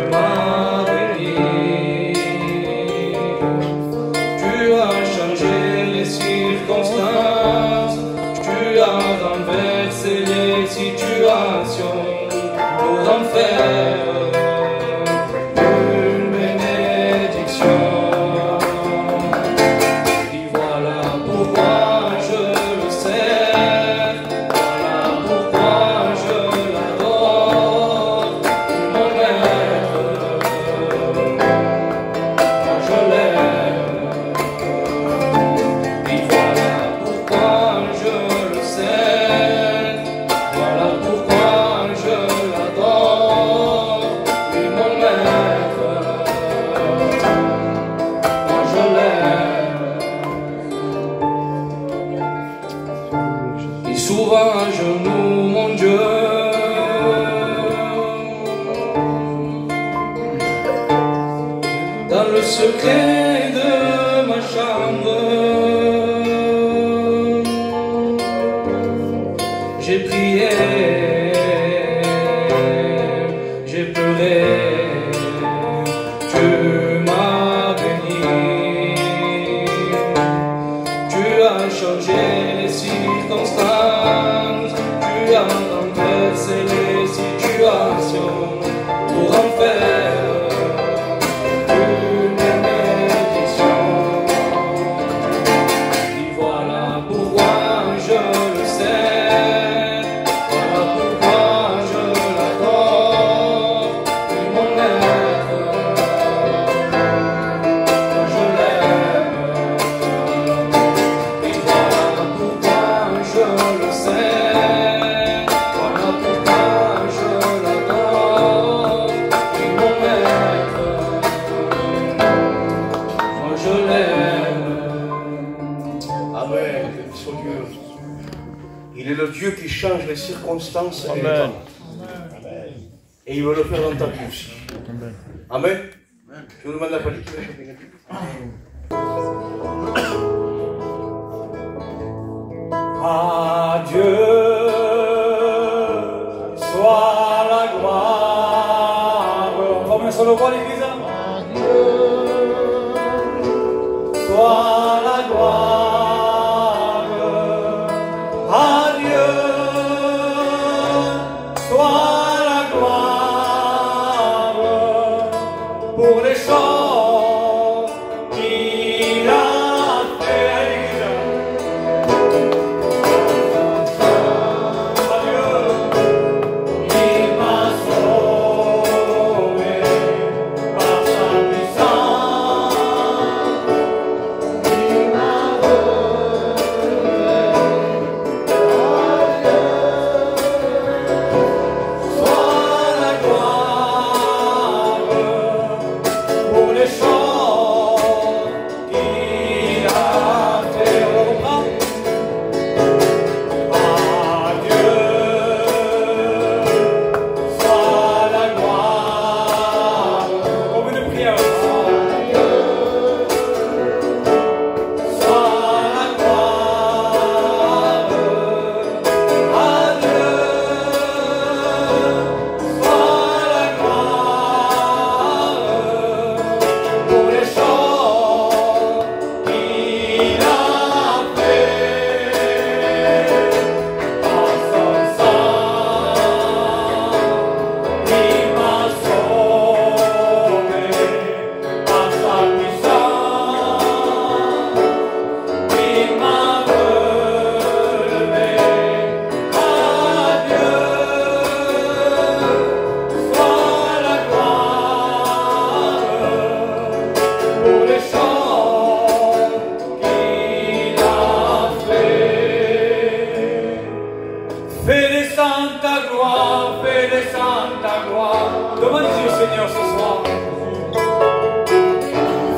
m'as béni, tu as changé les circonstances, tu as renversé les situations pour en faire une bénédiction. Et voilà pourquoi je le sais, voilà pourquoi je l'adore, mon maître, moi je l'aime. Et voilà pourquoi je le sais, voilà pourquoi je l'adore, et mon maître, moi je l'aime. Et souvent à genoux, mon Dieu, dans le secret de ma chambre, j'ai prié, j'ai pleuré, tu m'as béni, tu as changé les circonstances, tu as renversé les situations pour en faire une bénédiction. Et voilà pourquoi je le sais, voilà pourquoi je l'adore, et mon maître, moi je l'aime. Et voilà pourquoi je le sais, voilà pourquoi je l'adore, et mon maître, moi je l'aime. Amen. Son Dieu. Il est le Dieu qui change les circonstances et les temps. Et il veut le faire dans ta vie aussi. Amen. Je vous demande la panique qui va chanter. À Dieu soit la gloire. On commence sur le voix l'église. Soit la gloire. À Dieu soit la gloire pour les choses qu'il a fait. Il m'a sauvé par sa puissance. Il m'a relevé. Soit la gloire pour les choses qu'il a fait. À Dieu soit la gloire. Comme une prière. Soit la gloire. À Dieu soit la gloire pour les choses qu'il a fait. Par son sang, il m'a sauvé. Par sa puissance, il m'a relevé. À Dieu soit la gloire pour les choses qu'il a fait. Fais descendre ta gloire, fais descendre ta gloire. Demande-lui au Seigneur ce soir.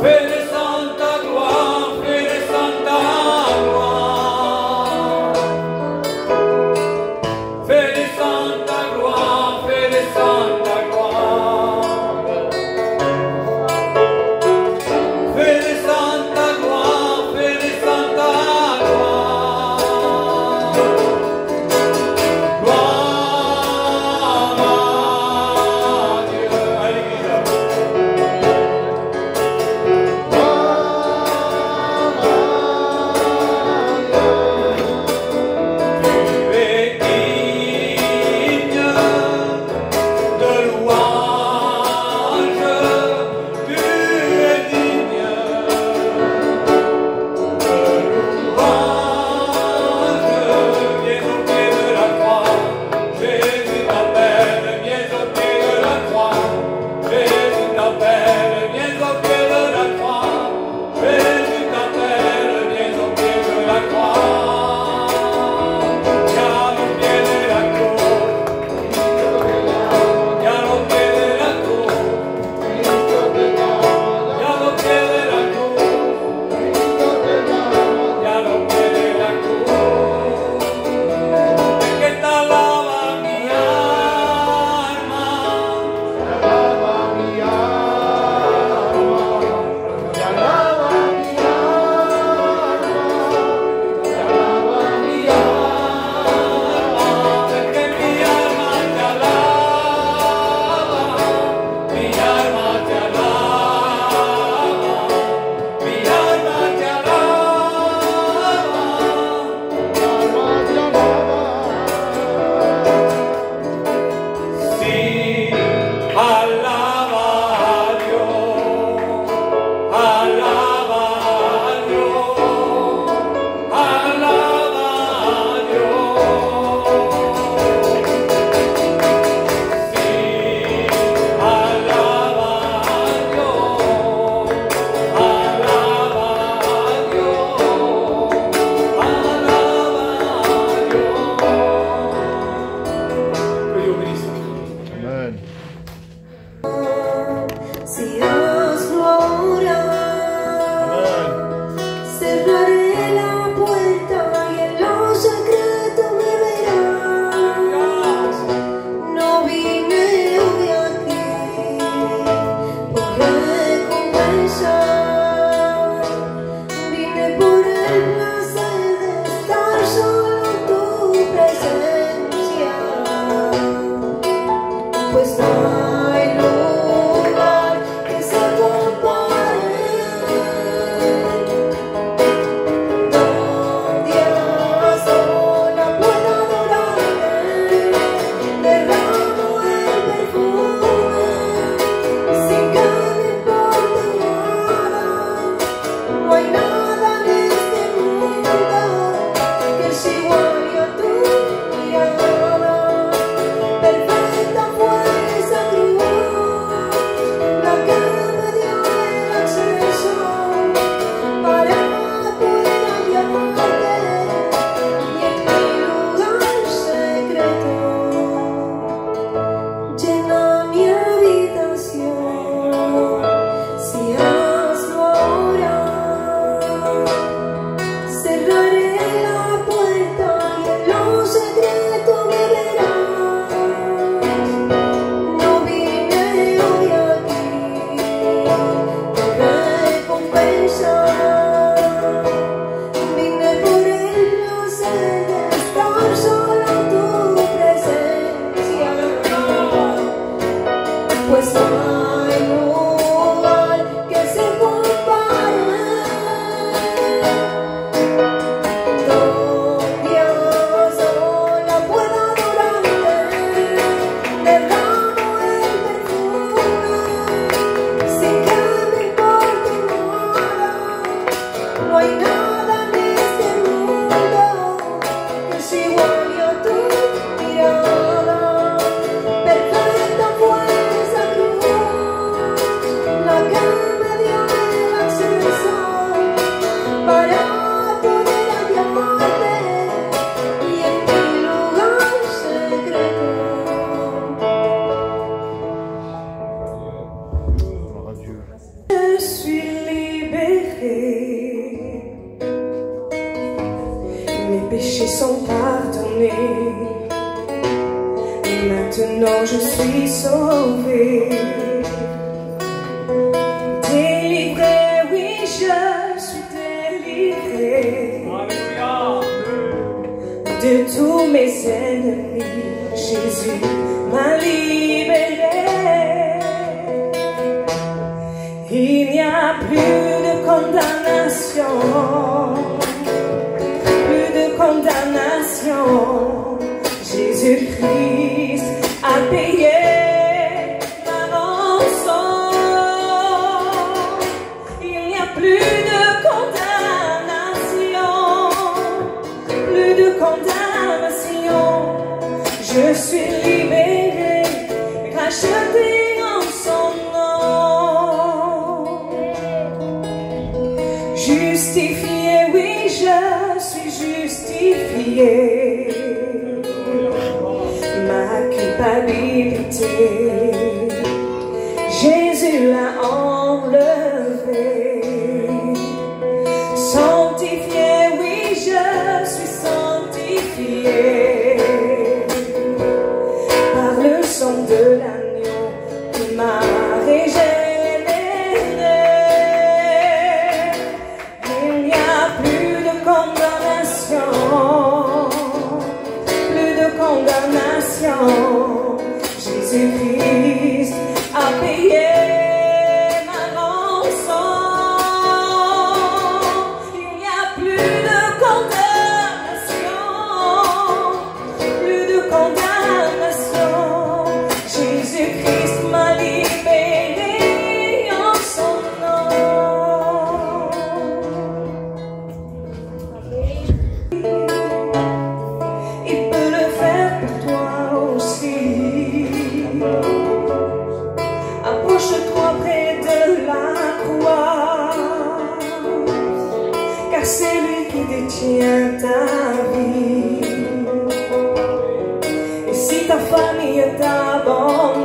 Fais descendre ta gloire, fais descendre ta gloire. Fais descendre ta gloire, fais descendre ta gloire. Fais descendre ta gloire, fais descendre ta gloire. Gloire Amen. Si hazlo ahora, cerraré la puerta y en lo secreto me verás. No vine hoy aquí por recompensa, vine por el placer de estar solo en tu presencia, pues no hay lugar que se compare donde a sola pueda adorarte. Derramo el perfume sin que me importe nada. No hay nada en este mundo que es igual a tu mirada. Perfecta fue esa cruz, la que me dio el acceso para poder hallarte y en mi lugar secreto llena mi habitación. Si hazlo ahora, cerraré la puerta y en lo secreto me verás. No vine hoy aquí por recompensa, vine por el placer de estar solo en tu presencia, pues no hay lugar que se compare donde a sola pueda adorarte. Derramo el perfume sin que me importe nada. No hay nada en este mundo que es igual a tu mirada. Perfecta fue esa cruz, la que me dio el acceso para poder hallarte y en mi lugar secreto. Gloire à Dieu. Je suis libérée, mes péchés sont pardonnés, maintenant je suis sauvée, délivrée, oui je suis délivrée de tous mes ennemis. Jésus m'a libérée. Il n'y a plus de condamnation, plus de condamnation. Jésus-Christ a payé ma rançon. Il n'y a plus de condamnation, plus de condamnation. Je suis libérée, rachetée en son nom. Justifiée, oui, je suis justifiée. Ma culpabilité, Jésus l'a enlevée. Sanctifiée, oui, je suis sanctifiée par le sang de l'agneau qui m'a régénérée. Il n'y a plus de condamnation, plus de condamnation. Jésus-Christ a payé ma rançon. Il n'y a plus de condamnation, plus de condamnation. Jésus-Christ m'a libéré en son nom. Il peut le faire pour toi aussi. Approche-toi près de la croix, car c'est lui qui détient ta vie. Et si ta famille t'abandonne,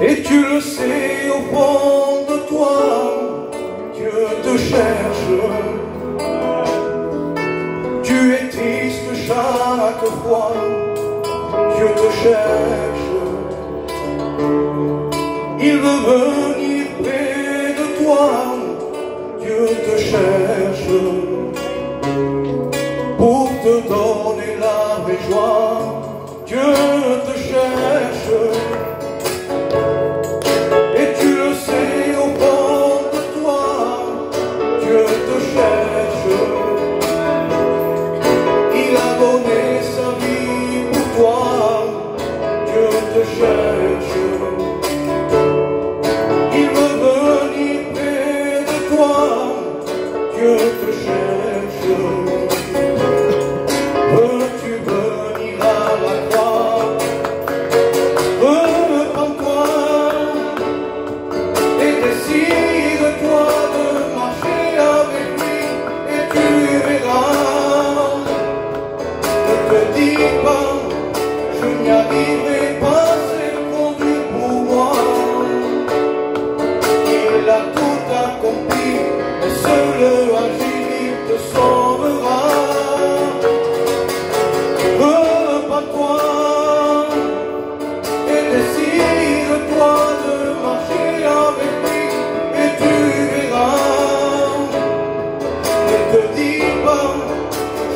Et tu le sais au fond de toi, Dieu te cherche. Tu es triste chaque fois, Dieu te cherche. Il veut venir près de toi, Dieu te cherche. Pour te donner la vraie joie, Dieu te cherche. Et tu le sais au fond de toi, Dieu te cherche. Il a donné sa vie pour toi, Dieu te cherche. Il veut venir près de toi, Dieu te cherche. Veux-tu venir à la croix? Reprends-toi et décide-toi de marcher avec lui et tu verras. Ne te dis pas, je n'y arriverai pas, c'est trop dur pour moi. Il a tout accompli, et seul agir, il te sauvera. Reprends-toi et décide-toi de marcher avec lui et tu verras. Ne te dis pas,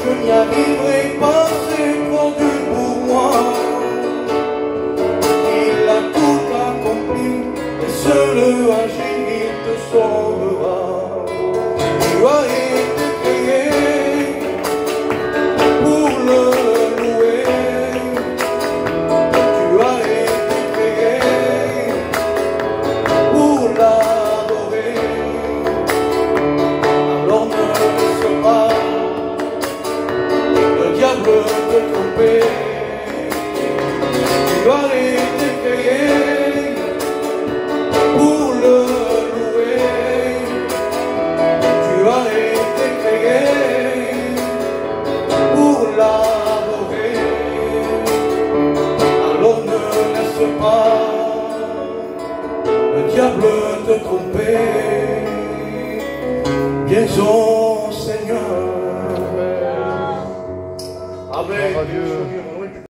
je n'y arriverai pas, c'est trop dur pour moi. Il a tout accompli et seul agir, il te sauvera. Tu as été créé pour le louer. Tu as été créé pour l'adorer. Alors ne laisse pas le diable te tromper. Tu as été créé pour le louer. Tu as été créé pour l'adorer. Alors ne laisse pas le diable te tromper. Viens au Seigneur. Amen.